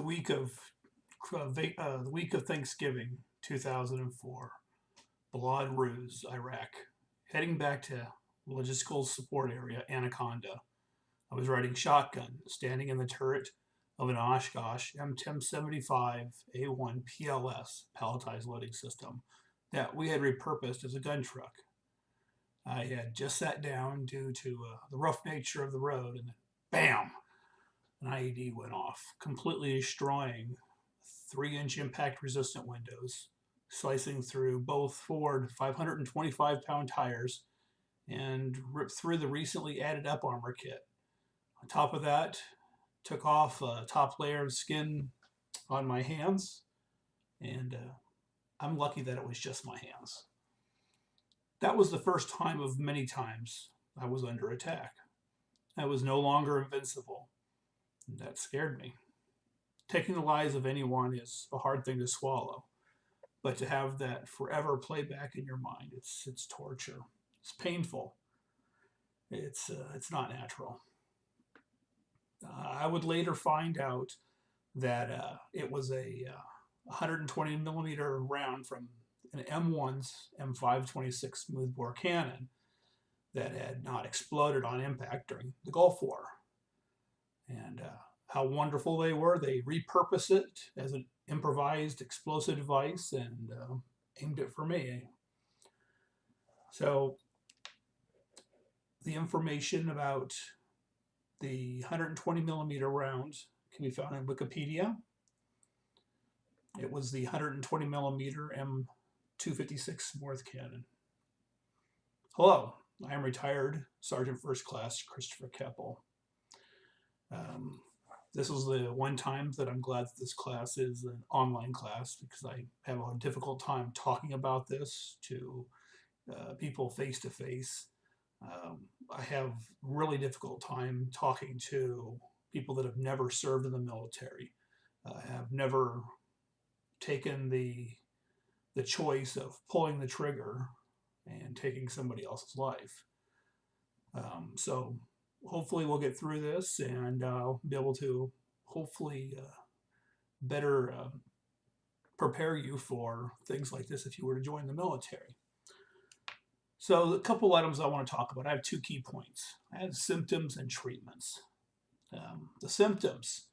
the week of the week of Thanksgiving, 2004, Balad Ruz, Iraq, heading back to logistical support area Anaconda. I was riding shotgun, standing in the turret of an Oshkosh M1075A1 PLS palletized loading system that we had repurposed as a gun truck. I had just sat down due to the rough nature of the road, and then bam, an IED went off, completely destroying 3-inch impact resistant windows, slicing through both Ford 525-pound tires and ripped through the recently added up armor kit. On top of that, took off a top layer of skin on my hands, and I'm lucky that it was just my hands. That was the first time of many times I was under attack. I was no longer invincible. That scared me. Taking the lives of anyone is a hard thing to swallow, but to have that forever play back in your mind, it's torture. It's painful. It's not natural. I would later find out that it was a 120 millimeter round from an M1's M526 smoothbore cannon that had not exploded on impact during the Gulf War. And how wonderful they were. They repurposed it as an improvised explosive device and aimed it for me. So the information about the 120 millimeter round can be found in Wikipedia. It was the 120 millimeter M256 Morth cannon. Hello, I am retired Sergeant First Class Christopher Keppel. This was the one time that I'm glad that this class is an online class, because I have a difficult time talking about this to people face to face. I have really difficult time talking to people that have never served in the military, have never taken the choice of pulling the trigger and taking somebody else's life. So hopefully we'll get through this, and I'll be able to hopefully better prepare you for things like this if you were to join the military. So a couple items I want to talk about. I have 2 key points. I have symptoms and treatments. The symptoms,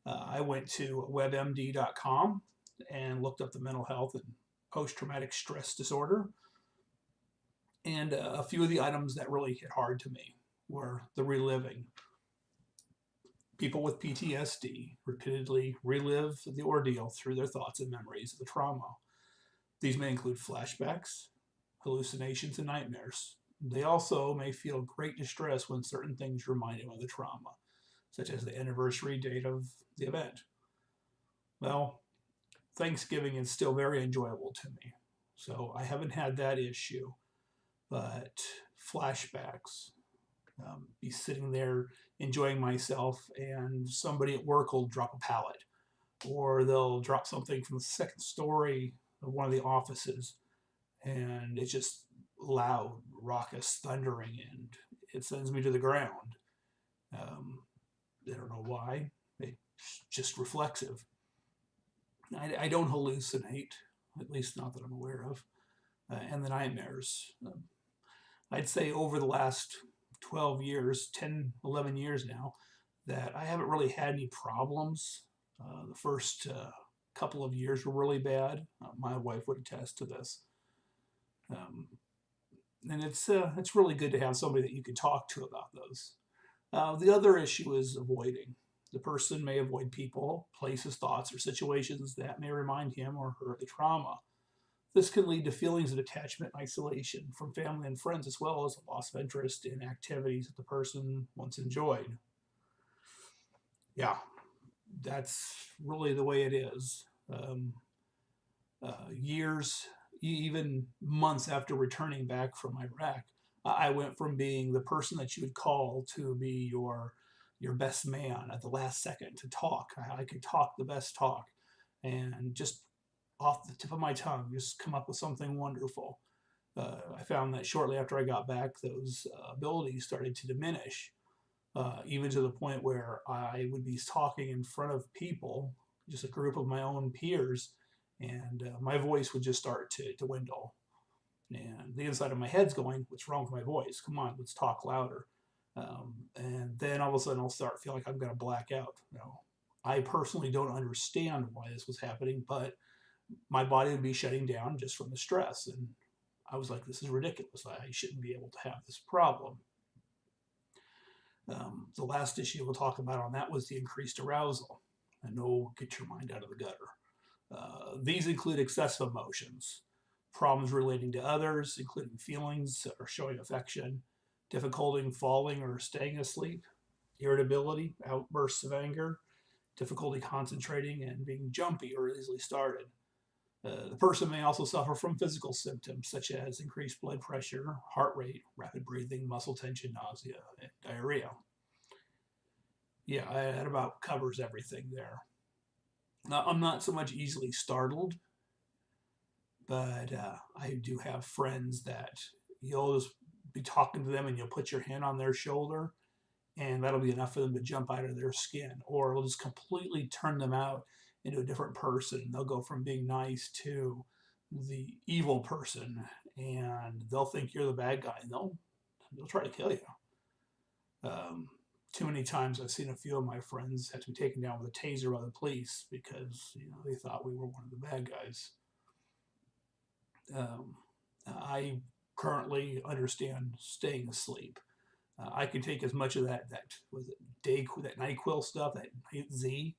I went to webmd.com and looked up the mental health and post-traumatic stress disorder. And a few of the items that really hit hard to me were the reliving. People with PTSD repeatedly relive the ordeal through their thoughts and memories of the trauma. These may include flashbacks, hallucinations, and nightmares. They also may feel great distress when certain things remind them of the trauma, such as the anniversary date of the event. Well, Thanksgiving is still very enjoyable to me, so I haven't had that issue, but flashbacks, be sitting there enjoying myself, and somebody at work will drop a pallet, or they'll drop something from the second story of one of the offices, and it's just loud, raucous thundering, and it sends me to the ground. I don't know why. It's just reflexive. I don't hallucinate, at least not that I'm aware of. And the nightmares. I'd say over the last 12 years, 10, 11 years now, that I haven't really had any problems. The first couple of years were really bad. My wife would attest to this. And it's really good to have somebody that you can talk to about those. The other issue is avoiding. The person may avoid people, places, thoughts, or situations that may remind him or her of the trauma. This can lead to feelings of detachment and isolation from family and friends, as well as a loss of interest in activities that the person once enjoyed. Yeah, that's really the way it is. Years, even months after returning back from Iraq, I went from being the person that you would call to be your best man at the last second to talk. I could talk the best talk, and just off the tip of my tongue, just come up with something wonderful. I found that shortly after I got back, those abilities started to diminish. even to the point where I would be talking in front of people, just a group of my own peers, and my voice would just start to dwindle. And the inside of my head's going, what's wrong with my voice? Come on, let's talk louder. And then all of a sudden I'll start feeling like I'm going to black out. I personally don't understand why this was happening, but my body would be shutting down just from the stress. And I was like, this is ridiculous. I shouldn't be able to have this problem. The last issue we'll talk about on that was the increased arousal. I know, get your mind out of the gutter. These include excessive emotions, problems relating to others, including feelings or showing affection, difficulty falling or staying asleep, irritability, outbursts of anger, difficulty concentrating, and being jumpy or easily started. The person may also suffer from physical symptoms such as increased blood pressure, heart rate, rapid breathing, muscle tension, nausea, and diarrhea. Yeah, that about covers everything there. Now, I'm not so much easily startled, but I do have friends that you'll just be talking to them and you'll put your hand on their shoulder and that'll be enough for them to jump out of their skin, or it'll just completely turn them out into a different person. They'll go from being nice to the evil person, and they'll think you're the bad guy, and they'll try to kill you. Too many times I've seen a few of my friends have to be taken down with a taser by the police because they thought we were one of the bad guys. I currently understand staying asleep. I can take as much of that was it that NyQuil stuff, that Z,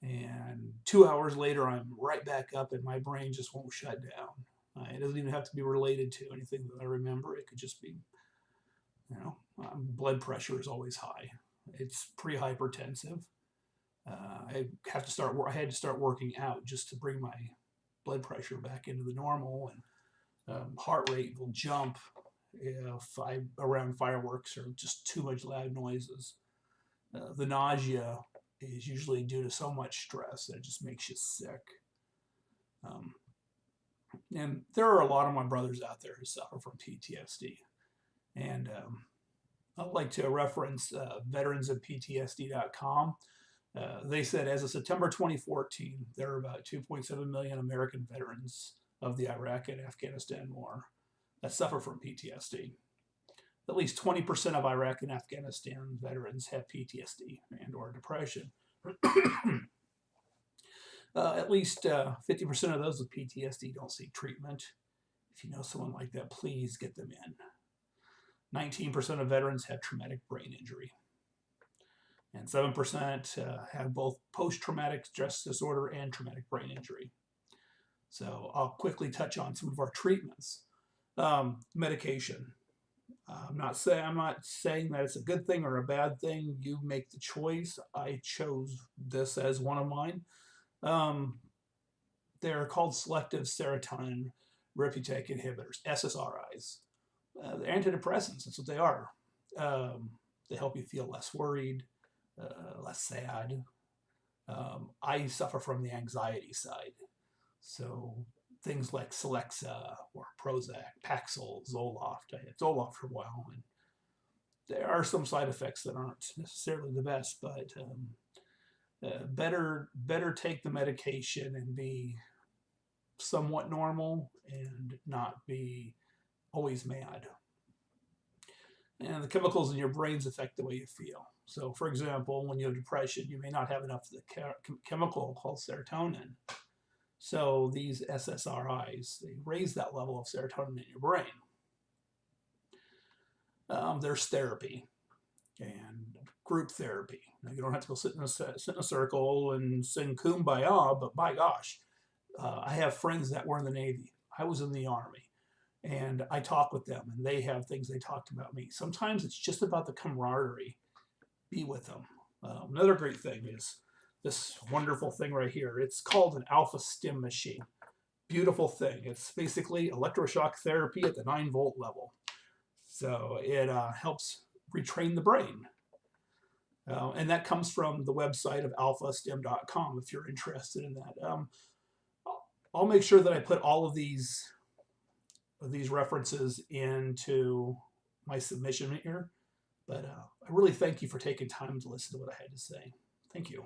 and 2 hours later I'm right back up and my brain just won't shut down. It doesn't even have to be related to anything that I remember. It could just be, blood pressure is always high. It's pre-hypertensive. I had to start working out just to bring my blood pressure back into the normal, and heart rate will jump if I'm around fireworks or just too much loud noises. The nausea is usually due to so much stress that it just makes you sick. And there are a lot of my brothers out there who suffer from PTSD. And I'd like to reference veteransofptsd.com. They said as of September 2014, there are about 2.7 million American veterans of the Iraq and Afghanistan war that suffer from PTSD. At least 20% of Iraq and Afghanistan veterans have PTSD and or depression. At least 50% of those with PTSD don't seek treatment. If you know someone like that, please get them in. 19% of veterans have traumatic brain injury. And 7% have both post-traumatic stress disorder and traumatic brain injury. So I'll quickly touch on some of our treatments. Medication. I'm not saying that it's a good thing or a bad thing. You make the choice. I chose this as one of mine. They're called selective serotonin reuptake inhibitors, SSRIs. They're antidepressants. That's what they are. They help you feel less worried, less sad. I suffer from the anxiety side. So things like Celexa or Prozac, Paxil, Zoloft. I had Zoloft for a while, and there are some side effects that aren't necessarily the best, but better take the medication and be somewhat normal and not be always mad. And the chemicals in your brains affect the way you feel. So, for example, when you have depression, you may not have enough of the chemical called serotonin. So these SSRIs, they raise that level of serotonin in your brain. There's therapy and group therapy. Now, you don't have to go sit in a circle and sing Kumbaya, but by gosh, I have friends that were in the Navy. I was in the Army, and I talk with them, and they have things they talked about me. Sometimes it's just about the camaraderie. Be with them. Another great thing is this wonderful thing right here. It's called an alpha stim machine. Beautiful thing. It's basically electroshock therapy at the 9-volt level. So it helps retrain the brain. And that comes from the website of alphastim.com if you're interested in that. I'll make sure that I put all of these references into my submission here. But I really thank you for taking time to listen to what I had to say. Thank you.